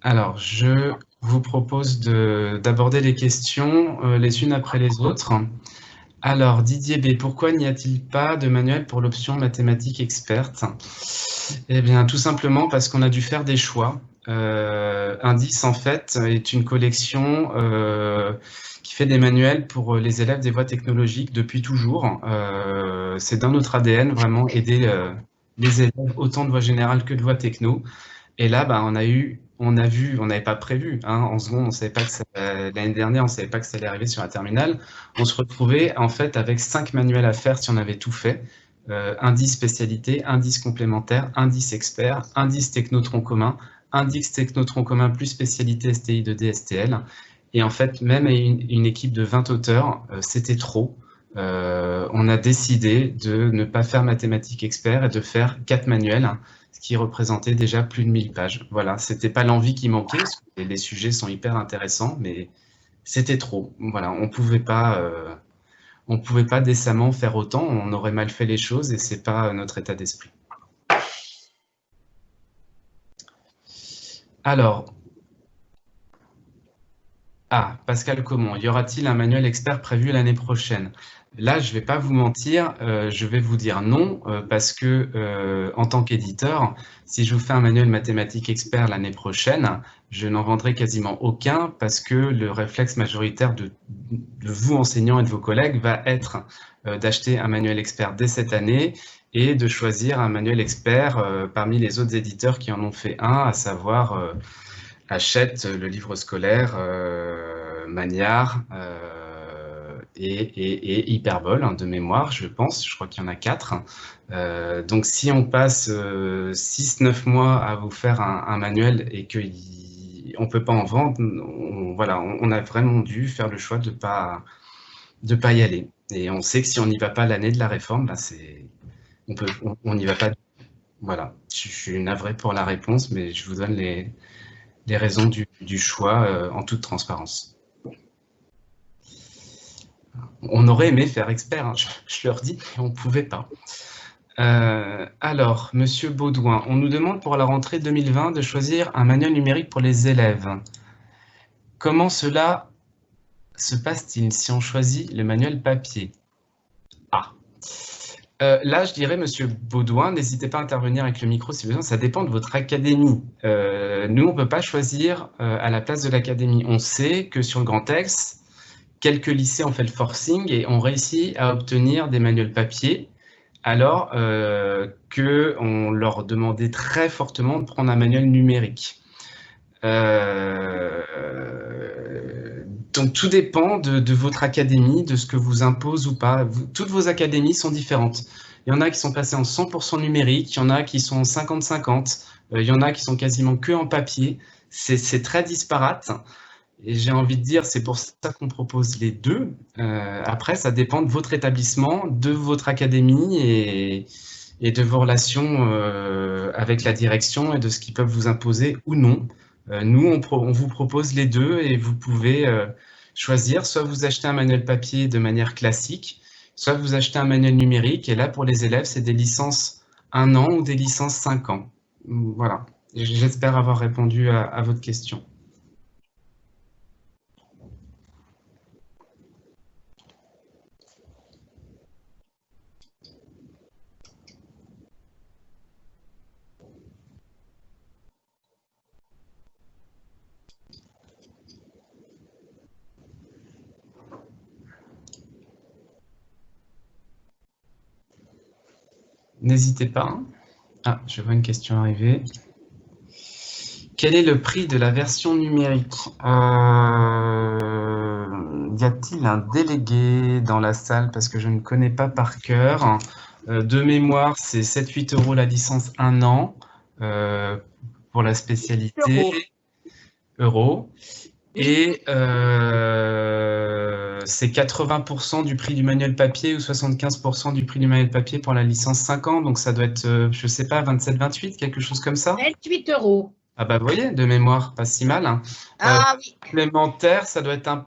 Alors, je vous propose d'aborder les questions les unes après les autres. Alors, Didier B, pourquoi n'y a-t-il pas de manuel pour l'option mathématiques experte? Eh bien, tout simplement parce qu'on a dû faire des choix. Indice, en fait, est une collection qui fait des manuels pour les élèves des voies technologiques depuis toujours. C'est dans notre ADN, vraiment, aider les élèves autant de voies générales que de voies techno. Et là, bah, on n'avait pas prévu, hein, en seconde, on savait pas que l'année dernière, on savait pas que ça allait arriver sur la terminale. On se retrouvait en fait avec 5 manuels à faire si on avait tout fait. Indice spécialité, indice complémentaire, indice expert, indice techno tronc commun, indice techno tronc commun plus spécialité STI de DSTL. Et en fait, même une équipe de 20 auteurs, c'était trop. On a décidé de ne pas faire mathématiques expert et de faire 4 manuels, ce qui représentait déjà plus de 1000 pages. Voilà, c'était pas l'envie qui manquait, parce que les sujets sont hyper intéressants, mais c'était trop. Voilà, on pouvait pas décemment faire autant, on aurait mal fait les choses et c'est pas notre état d'esprit. Alors, Pascal Comon, y aura-t-il un manuel expert prévu l'année prochaine? Là, je ne vais pas vous mentir, je vais vous dire non, parce que en tant qu'éditeur, si je vous fais un manuel mathématique expert l'année prochaine, je n'en vendrai quasiment aucun, parce que le réflexe majoritaire de vous, enseignants et de vos collègues, va être d'acheter un manuel expert dès cette année et de choisir un manuel expert parmi les autres éditeurs qui en ont fait un, à savoir Hachette, le livre scolaire, Magnard et Hyperbole, hein, de mémoire, je pense. Je crois qu'il y en a 4. Donc, si on passe 6-9 mois à vous faire un manuel et qu'on ne peut pas en vendre, voilà, on a vraiment dû faire le choix de pas y aller. Et on sait que si on n'y va pas l'année de la réforme, bah, on n'y va pas. Voilà, je suis navré pour la réponse, mais je vous donne les raisons du choix en toute transparence. On aurait aimé faire expert, hein, je leur dis, mais on ne pouvait pas. Alors, Monsieur Baudouin, on nous demande pour la rentrée 2020 de choisir un manuel numérique pour les élèves. Comment cela se passe-t-il si on choisit le manuel papier? Là, je dirais, Monsieur Baudouin, n'hésitez pas à intervenir avec le micro si besoin, ça dépend de votre académie. Nous, on ne peut pas choisir à la place de l'académie. On sait que sur le Grand Est, quelques lycées ont fait le forcing et ont réussi à obtenir des manuels papier, alors qu'on leur demandait très fortement de prendre un manuel numérique. Donc tout dépend de votre académie, de ce que vous impose ou pas. Toutes vos académies sont différentes. Il y en a qui sont passées en 100% numérique, il y en a qui sont en 50-50, il y en a qui sont quasiment que en papier. C'est très disparate. Et j'ai envie de dire, c'est pour ça qu'on propose les deux. Après, ça dépend de votre établissement, de votre académie et de vos relations avec la direction et de ce qu'ils peuvent vous imposer ou non. Nous, on vous propose les deux et vous pouvez choisir. Soit vous achetez un manuel papier de manière classique, soit vous achetez un manuel numérique. Et là, pour les élèves, c'est des licences 1 an ou des licences 5 ans. Voilà. J'espère avoir répondu à votre question. N'hésitez pas. Ah, je vois une question arriver. Quel est le prix de la version numérique? Y a-t-il un délégué dans la salle? Parce que je ne connais pas par cœur. De mémoire, c'est 7-8 € la licence 1 an pour la spécialité. Euros. Et c'est 80% du prix du manuel papier ou 75% du prix du manuel papier pour la licence 5 ans. Donc ça doit être, je sais pas, 27-28, quelque chose comme ça. 28 €. Ah bah vous voyez, de mémoire, pas si mal. Hein. Oui. Complémentaire, ça doit être un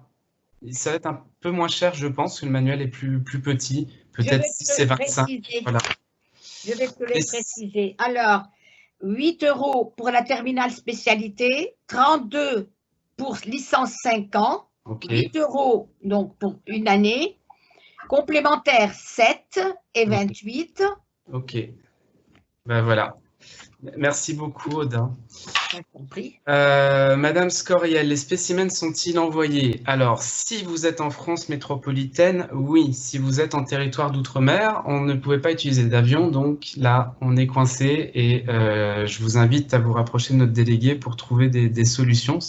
peu moins cher, je pense, que le manuel est plus petit. Peut-être 6 et 25. Voilà. Je vais te le préciser. Alors, 8 € pour la terminale spécialité, 32 pour licence 5 ans, Ok, 8 € donc pour une année, complémentaire 7 et 28. ok. Ben voilà. Merci beaucoup, Oda. J'ai compris. Madame Scoriel, les spécimens sont-ils envoyés? Alors, si vous êtes en France métropolitaine, oui. Si vous êtes en territoire d'outre-mer, on ne pouvait pas utiliser d'avion, donc là, on est coincé et je vous invite à vous rapprocher de notre délégué pour trouver des solutions.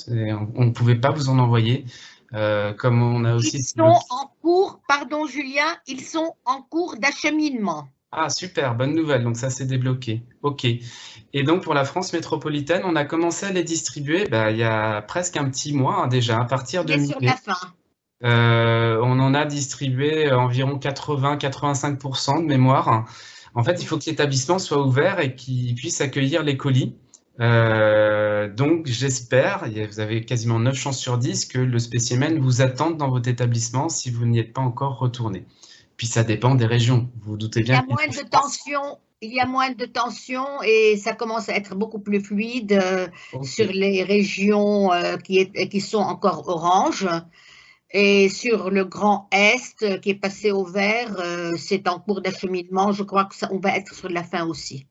On ne pouvait pas vous en envoyer. Comme on a aussi... Ils sont en cours, pardon Julien, ils sont en cours d'acheminement. Ah, super, bonne nouvelle. Donc ça, c'est débloqué. OK. Et donc pour la France métropolitaine, on a commencé à les distribuer il y a presque un petit mois, hein, déjà, à partir On de est sur la mi-mai. fin. On en a distribué environ 80-85% de mémoire. En fait, il faut que l'établissement soit ouvert et qu'il puisse accueillir les colis. Donc j'espère, vous avez quasiment 9 chances sur 10 que le spécimen vous attende dans votre établissement si vous n'y êtes pas encore retourné. Puis ça dépend des régions. Vous vous doutez Il y bien a qu'en moins de France. tension, il y a moins de tension et ça commence à être beaucoup plus fluide Ok. sur les régions qui sont encore orange. Et sur le Grand Est qui est passé au vert, c'est en cours d'acheminement. Je crois que ça, on va être sur la fin aussi.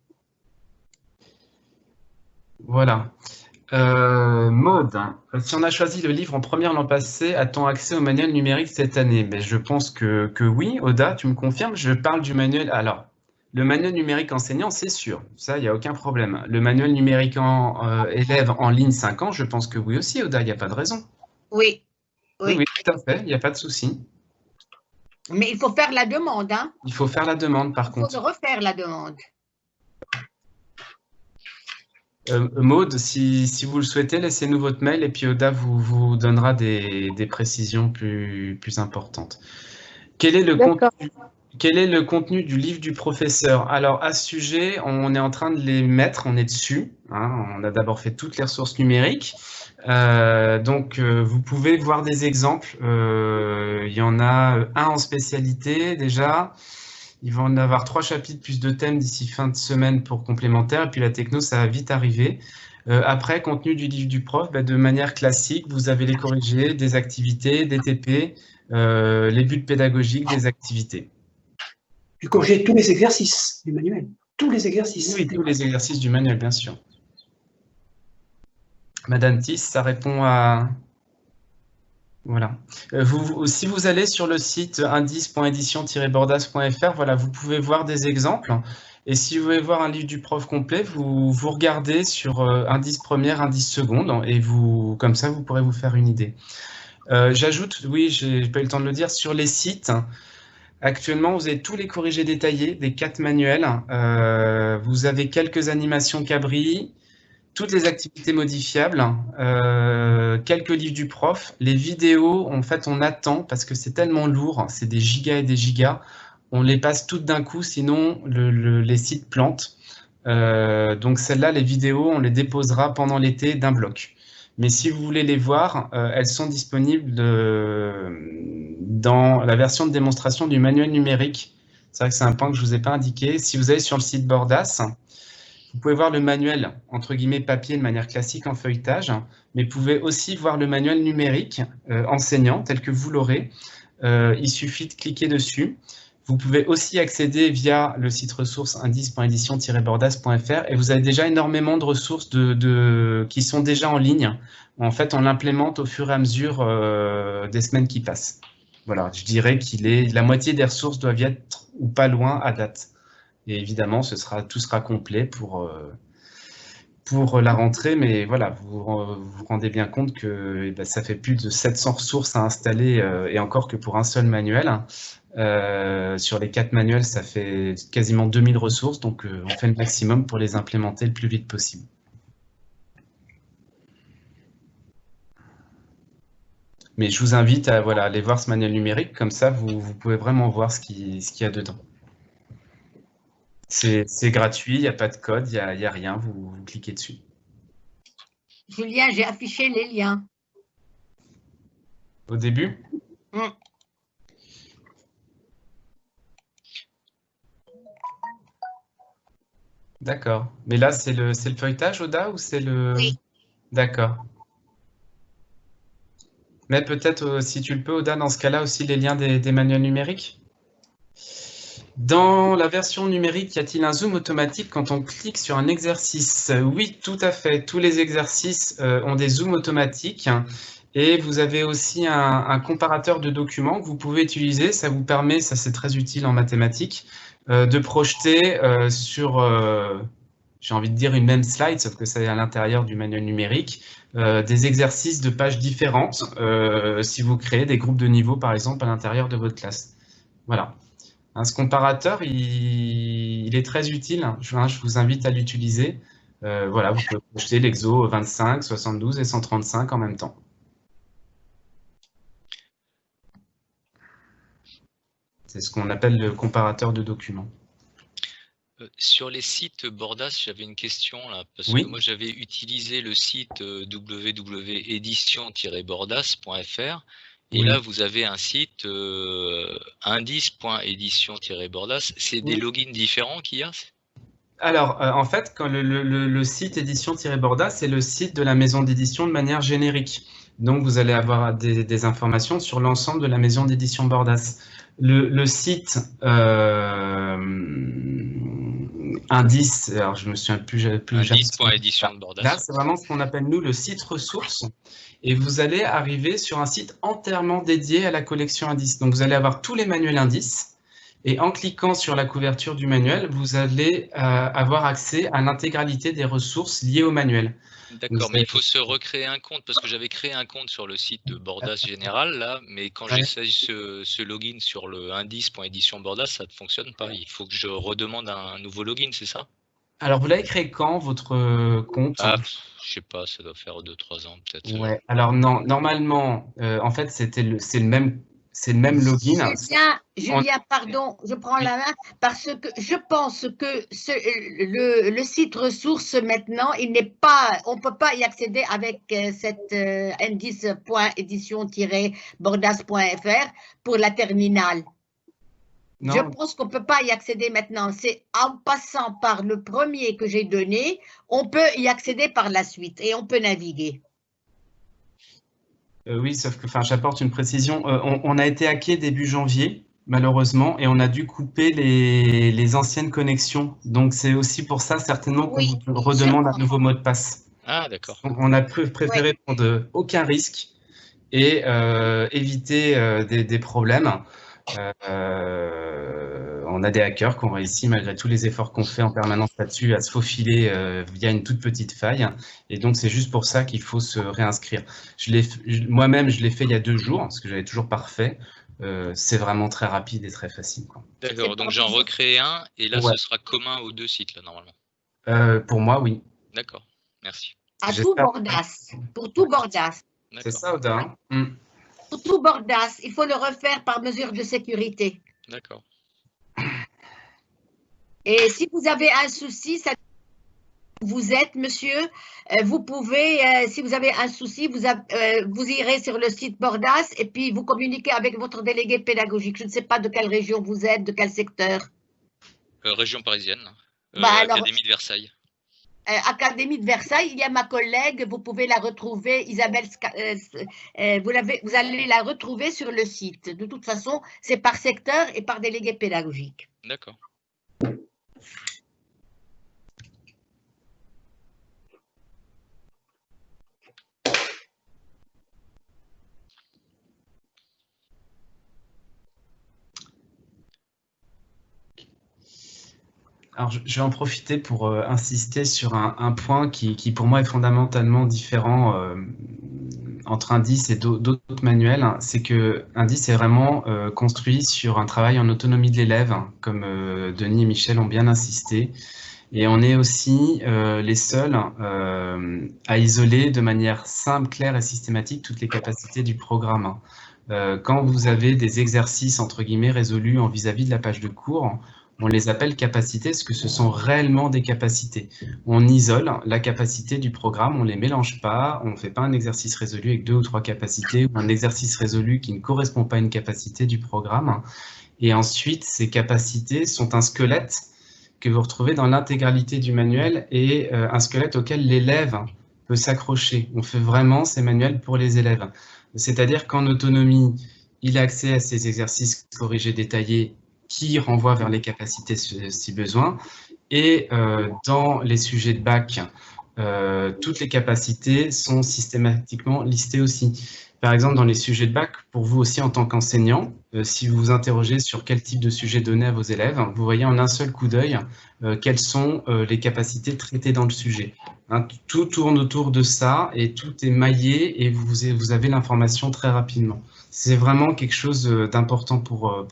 Voilà. Maude, hein. Si on a choisi le livre en première l'an passé, a-t-on accès au manuel numérique cette année? Mais je pense que oui. Oda, tu me confirmes? Je parle du manuel. Alors, le manuel numérique enseignant, c'est sûr. Ça, il n'y a aucun problème. Le manuel numérique élève en ligne 5 ans, je pense que oui aussi, Oda, il n'y a pas de raison. Oui, Oui, oui. oui, tout à fait, il n'y a pas de souci. Mais il faut faire la demande, hein. Il faut faire la demande, par Il faut contre. refaire la demande. Maude, si vous le souhaitez, laissez-nous votre mail et puis Oda vous donnera des précisions plus importantes. Quel est le D'accord. contenu, quel est le contenu du livre du professeur? Alors, à ce sujet, on est en train de les mettre, on est dessus, hein. On a d'abord fait toutes les ressources numériques. Donc, vous pouvez voir des exemples. Il y en a un en spécialité déjà. Il va en avoir 3 chapitres plus 2 thèmes d'ici fin de semaine pour complémentaire. Et puis la techno, ça va vite arriver. Après, contenu du livre du prof, de manière classique, vous avez les corrigés, des activités, des TP, les buts pédagogiques, des activités. Tu corriges tous les exercices du manuel. Tous les Oui, exercices. oui, tous les exercices du manuel, bien sûr. Madame Tis, ça répond à... Voilà. Si vous allez sur le site indice.édition-bordas.fr, voilà, vous pouvez voir des exemples. Et si vous voulez voir un livre du prof complet, vous regardez sur indice première, indice seconde, et comme ça, vous pourrez vous faire une idée. J'ajoute, oui, j'ai pas eu le temps de le dire, sur les sites, actuellement, vous avez tous les corrigés détaillés des 4 manuels. Vous avez quelques animations Cabri, toutes les activités modifiables, quelques livres du prof. Les vidéos, en fait, on attend parce que c'est tellement lourd, c'est des gigas et des gigas. On les passe toutes d'un coup, sinon les sites plantent. Donc celles-là, les vidéos, on les déposera pendant l'été d'un bloc. Mais si vous voulez les voir, elles sont disponibles dans la version de démonstration du manuel numérique. C'est vrai que c'est un point que je ne vous ai pas indiqué. Si vous allez sur le site Bordas, vous pouvez voir le manuel, entre guillemets, papier de manière classique en feuilletage, mais vous pouvez aussi voir le manuel numérique enseignant tel que vous l'aurez. Il suffit de cliquer dessus. Vous pouvez aussi accéder via le site ressources indice.édition-bordas.fr et vous avez déjà énormément de ressources qui sont déjà en ligne. En fait, on l'implémente au fur et à mesure des semaines qui passent. Voilà, je dirais la moitié des ressources doivent y être ou pas loin à date. Et évidemment, tout sera complet pour la rentrée, mais voilà, vous rendez bien compte que ça fait plus de 700 ressources à installer, et encore que pour un seul manuel. Sur les 4 manuels, ça fait quasiment 2000 ressources, donc on fait le maximum pour les implémenter le plus vite possible. Mais je vous invite à aller voir ce manuel numérique, comme ça vous pouvez vraiment voir ce qu'il y a dedans. C'est gratuit, il n'y a pas de code, il n'y a rien, vous cliquez dessus. Julien, j'ai affiché les liens. Au début? D'accord. Mais là, c'est le feuilletage, Oda, ou c'est le... Oui. D'accord. Mais peut-être, si tu le peux, Oda, dans ce cas-là, aussi les liens des manuels numériques? Dans la version numérique, y a-t-il un zoom automatique quand on clique sur un exercice? Oui, tout à fait. Tous les exercices ont des zooms automatiques. Et vous avez aussi un comparateur de documents que vous pouvez utiliser. Ça vous permet, ça c'est très utile en mathématiques, de projeter sur, j'ai envie de dire une même slide, sauf que c'est à l'intérieur du manuel numérique, des exercices de pages différentes si vous créez des groupes de niveau, par exemple, à l'intérieur de votre classe. Voilà. Ce comparateur, il est très utile. Je vous invite à l'utiliser. Voilà, vous pouvez projeter l'exo 25, 72 et 135 en même temps. C'est ce qu'on appelle le comparateur de documents. Sur les sites Bordas, j'avais une question là, parce Oui. que moi j'avais utilisé le site www.edition-bordas.fr et Oui. là vous avez un site indice.edition-bordas. C'est des logins différents qu'il y a? Alors, en fait, quand le site édition-bordas, c'est le site de la maison d'édition de manière générique. Donc, vous allez avoir des informations sur l'ensemble de la maison d'édition Bordas. Le site indice, alors je me souviens plus jamais. Indice.edition de Bordas. Là, c'est vraiment ce qu'on appelle, nous, le site ressources. Et vous allez arriver sur un site entièrement dédié à la collection indice. Donc, vous allez avoir tous les manuels indices. Et en cliquant sur la couverture du manuel, vous allez avoir accès à l'intégralité des ressources liées au manuel. D'accord, mais il faut se recréer un compte, parce que j'avais créé un compte sur le site de Bordas Général, là, mais quand j'essaie ce login sur le indice.edition Bordas, ça ne fonctionne pas. Il faut que je redemande un nouveau login, c'est ça? Alors, vous l'avez créé quand, votre compte? Ah, je sais pas, ça doit faire 2-3 ans peut-être. Ouais. Alors, non, normalement, en fait, c'est le même login. Julien, pardon, je prends la main parce que je pense que le site ressources maintenant, on ne peut pas y accéder avec cette indice.edition-bordas.fr pour la terminale. Non. Je pense qu'on ne peut pas y accéder maintenant. C'est en passant par le premier que j'ai donné, on peut y accéder par la suite et on peut naviguer. Oui, sauf que, j'apporte une précision. On a été hacké début janvier, malheureusement, et on a dû couper les anciennes connexions. Donc, c'est aussi pour ça, certainement, qu'on vous redemande un nouveau mot de passe. Ah, d'accord. On a préféré prendre aucun risque et éviter des problèmes. On a des hackers qui ont réussi, malgré tous les efforts qu'on fait en permanence là-dessus, à se faufiler via une toute petite faille. Et donc, c'est juste pour ça qu'il faut se réinscrire. Moi-même, je l'ai fait il y a 2 jours, parce que j'avais toujours pas refait. C'est vraiment très rapide et très facile. D'accord, donc j'en recrée un, et là, ce sera commun aux 2 sites, là, normalement. Pour moi, oui. D'accord, merci. À tout Bordas, pour tout Bordas. C'est ça, Oda. Pour tout Bordas, il faut le refaire par mesure de sécurité. D'accord. Et si vous avez un souci, ça vous êtes, monsieur, vous pouvez, si vous avez un souci, vous irez sur le site Bordas et puis vous communiquez avec votre délégué pédagogique. Je ne sais pas de quelle région vous êtes, de quel secteur. Région parisienne, Académie de Versailles. Académie de Versailles, il y a ma collègue, vous pouvez la retrouver, Isabelle, vous allez la retrouver sur le site. De toute façon, c'est par secteur et par délégué pédagogique. D'accord. Alors, je vais en profiter pour insister sur un point qui, pour moi, est fondamentalement différent entre Indice et d'autres manuels. C'est que Indice est vraiment construit sur un travail en autonomie de l'élève, comme Denis et Michel ont bien insisté. Et on est aussi les seuls à isoler de manière simple, claire et systématique toutes les capacités du programme. Quand vous avez des exercices, entre guillemets, résolus en vis-à-vis de la page de cours, on les appelle capacités parce que ce sont réellement des capacités. On isole la capacité du programme, on ne les mélange pas, on ne fait pas un exercice résolu avec 2 ou 3 capacités ou un exercice résolu qui ne correspond pas à une capacité du programme. Et ensuite, ces capacités sont un squelette que vous retrouvez dans l'intégralité du manuel et un squelette auquel l'élève peut s'accrocher. On fait vraiment ces manuels pour les élèves. C'est-à-dire qu'en autonomie, il a accès à ces exercices corrigés détaillés qui renvoient vers les capacités si besoin. Et dans les sujets de bac, toutes les capacités sont systématiquement listées aussi. Par exemple, dans les sujets de bac, pour vous aussi en tant qu'enseignant, si vous vous interrogez sur quel type de sujet donner à vos élèves, vous voyez en un seul coup d'œil quelles sont les capacités traitées dans le sujet. Hein, tout tourne autour de ça et tout est maillé et vous avez l'information très rapidement. C'est vraiment quelque chose d'important pour